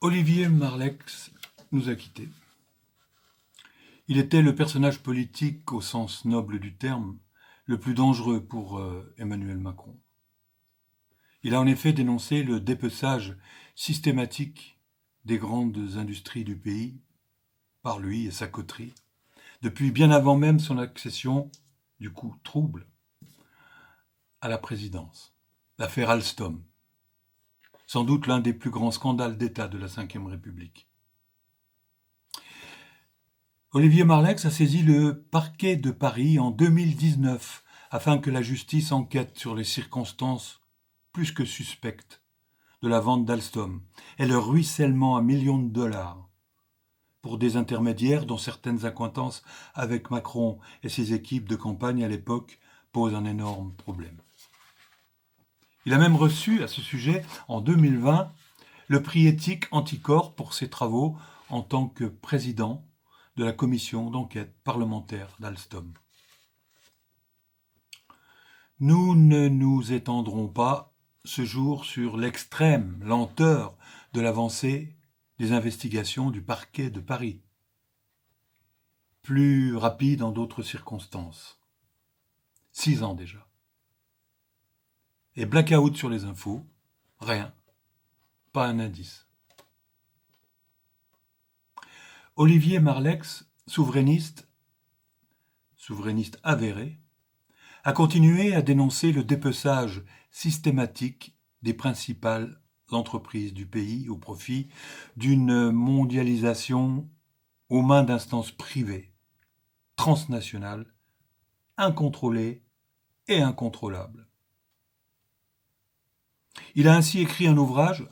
Olivier Marleix nous a quittés. Il était le personnage politique, au sens noble du terme, le plus dangereux pour Emmanuel Macron. Il a en effet dénoncé le dépeçage systématique des grandes industries du pays, par lui et sa coterie, depuis bien avant même son accession, du coup trouble, à la présidence. L'affaire Alstom, sans doute l'un des plus grands scandales d'État de la Ve République. Olivier Marleix a saisi le parquet de Paris en 2019 afin que la justice enquête sur les circonstances plus que suspectes de la vente d'Alstom et le ruissellement à millions de dollars pour des intermédiaires dont certaines accointances avec Macron et ses équipes de campagne à l'époque posent un énorme problème. Il a même reçu à ce sujet, en 2020, le prix éthique Anticor pour ses travaux en tant que président de la commission d'enquête parlementaire d'Alstom. Nous ne nous étendrons pas ce jour sur l'extrême lenteur de l'avancée des investigations du parquet de Paris, plus rapide en d'autres circonstances. 6 ans déjà. Et blackout sur les infos, rien, pas un indice. Olivier Marleix, souverainiste avéré, a continué à dénoncer le dépeçage systématique des principales entreprises du pays au profit d'une mondialisation aux mains d'instances privées, transnationales, incontrôlées et incontrôlables. Il a ainsi écrit un ouvrage,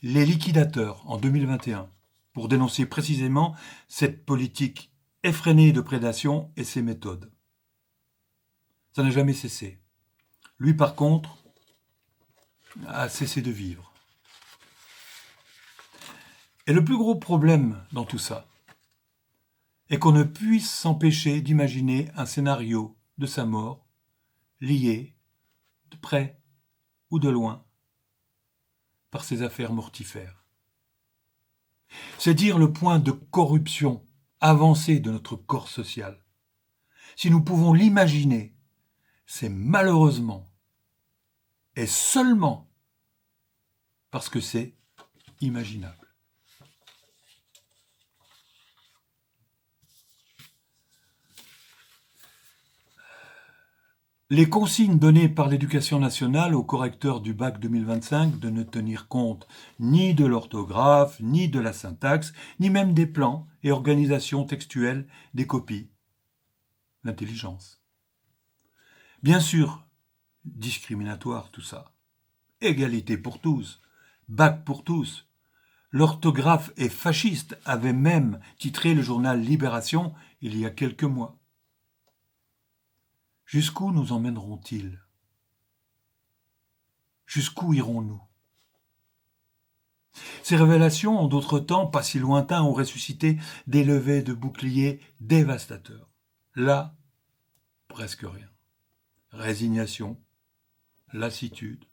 Les liquidateurs, en 2021, pour dénoncer précisément cette politique effrénée de prédation et ses méthodes. Ça n'a jamais cessé. Lui, par contre, a cessé de vivre. Et le plus gros problème dans tout ça est qu'on ne puisse s'empêcher d'imaginer un scénario de sa mort lié, de près ou de loin, par ces affaires mortifères. C'est dire le point de corruption avancé de notre corps social. Si nous pouvons l'imaginer, c'est malheureusement et seulement parce que c'est imaginable. Les consignes données par l'Éducation nationale aux correcteurs du bac 2025 de ne tenir compte ni de l'orthographe, ni de la syntaxe, ni même des plans et organisations textuelles des copies. L'intelligence. Bien sûr, discriminatoire tout ça. Égalité pour tous, bac pour tous. L'orthographe est fasciste, avait même titré le journal Libération il y a quelques mois. Jusqu'où nous emmèneront-ils ? Jusqu'où irons-nous ? Ces révélations, en d'autres temps pas si lointains, ont ressuscité des levées de boucliers dévastateurs. Là, presque rien. Résignation, lassitude,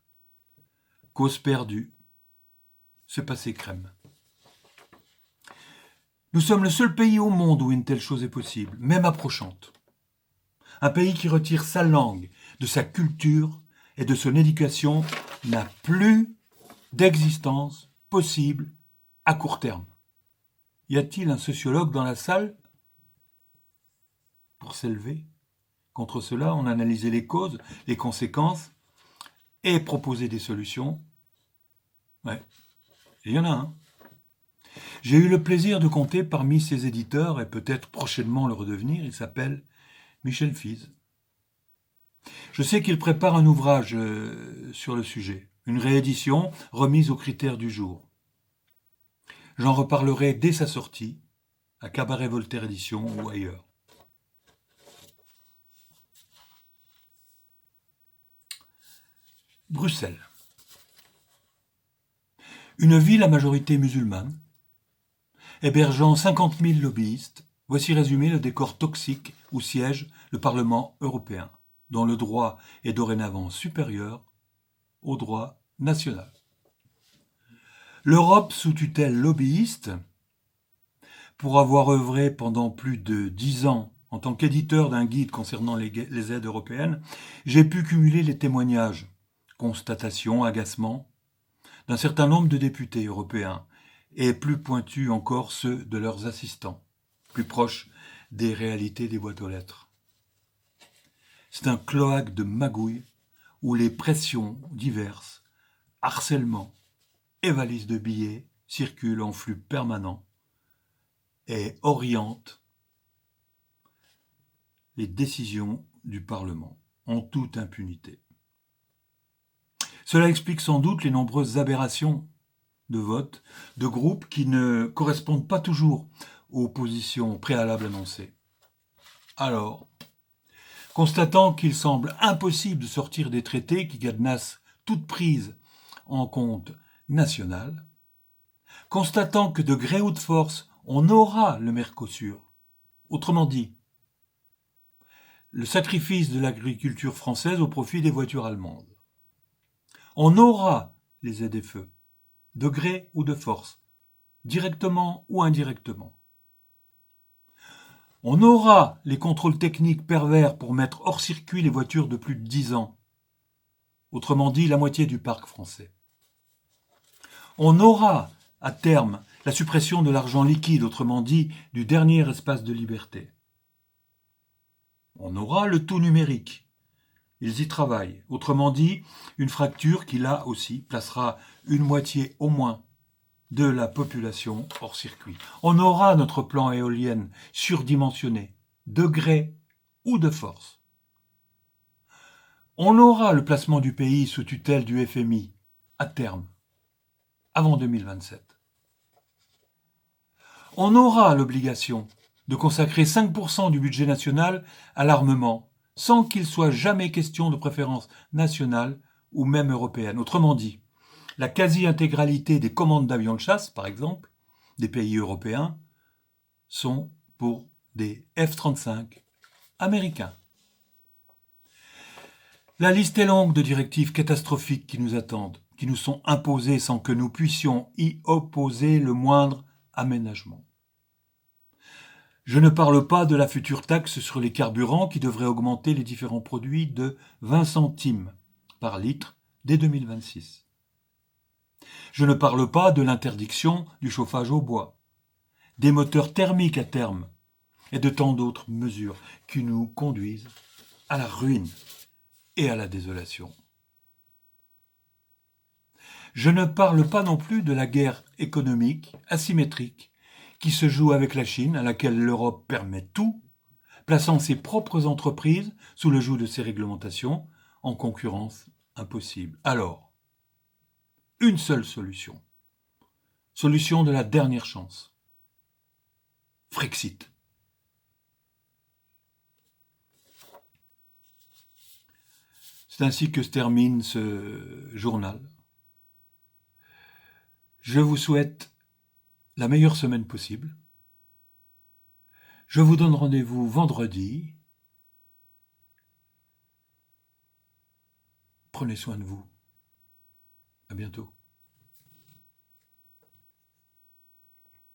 cause perdue, c'est passé crème. Nous sommes le seul pays au monde où une telle chose est possible, même approchante. Un pays qui retire sa langue, de sa culture et de son éducation n'a plus d'existence possible à court terme. Y a-t-il un sociologue dans la salle pour s'élever contre cela? On a analysé les causes, les conséquences et proposé des solutions. Ouais, il y en a un. J'ai eu le plaisir de compter parmi ses éditeurs, et peut-être prochainement le redevenir, il s'appelle Michel Fize. Je sais qu'il prépare un ouvrage sur le sujet, une réédition remise aux critères du jour. J'en reparlerai dès sa sortie, à Cabaret Voltaire Édition ou ailleurs. Bruxelles. Une ville à majorité musulmane, hébergeant 50 000 lobbyistes, voici résumé le décor toxique où siège le Parlement européen, dont le droit est dorénavant supérieur au droit national. L'Europe sous tutelle lobbyiste, pour avoir œuvré pendant plus de 10 ans en tant qu'éditeur d'un guide concernant les aides européennes, j'ai pu cumuler les témoignages, constatations, agacements d'un certain nombre de députés européens, et plus pointus encore ceux de leurs assistants, plus proches des réalités des boîtes aux lettres. C'est un cloaque de magouilles où les pressions diverses, harcèlements et valises de billets circulent en flux permanent et orientent les décisions du Parlement en toute impunité. Cela explique sans doute les nombreuses aberrations de vote de groupes qui ne correspondent pas toujours aux positions préalables annoncées. Alors, constatant qu'il semble impossible de sortir des traités qui cadenassent toute prise en compte nationale, constatant que de gré ou de force, on aura le Mercosur, autrement dit, le sacrifice de l'agriculture française au profit des voitures allemandes. On aura les ZFE, de gré ou de force, directement ou indirectement. On aura les contrôles techniques pervers pour mettre hors circuit les voitures de plus de 10 ans, autrement dit la moitié du parc français. On aura, à terme, la suppression de l'argent liquide, autrement dit du dernier espace de liberté. On aura le tout numérique. Ils y travaillent. Autrement dit, une fracture qui, là aussi, placera une moitié au moins de la population hors circuit. On aura notre plan éolien surdimensionné, de gré ou de force. On aura le placement du pays sous tutelle du FMI, à terme, avant 2027. On aura l'obligation de consacrer 5% du budget national à l'armement, sans qu'il soit jamais question de préférence nationale ou même européenne. Autrement dit, la quasi-intégralité des commandes d'avions de chasse, par exemple, des pays européens, sont pour des F-35 américains. La liste est longue de directives catastrophiques qui nous attendent, qui nous sont imposées sans que nous puissions y opposer le moindre aménagement. Je ne parle pas de la future taxe sur les carburants qui devrait augmenter les différents produits de 20 centimes par litre dès 2026. Je ne parle pas de l'interdiction du chauffage au bois, des moteurs thermiques à terme et de tant d'autres mesures qui nous conduisent à la ruine et à la désolation. Je ne parle pas non plus de la guerre économique asymétrique qui se joue avec la Chine, à laquelle l'Europe permet tout, plaçant ses propres entreprises sous le joug de ses réglementations, en concurrence impossible. Alors, une seule solution. Solution de la dernière chance. Frexit. C'est ainsi que se termine ce journal. Je vous souhaite la meilleure semaine possible. Je vous donne rendez-vous vendredi. Prenez soin de vous. À bientôt.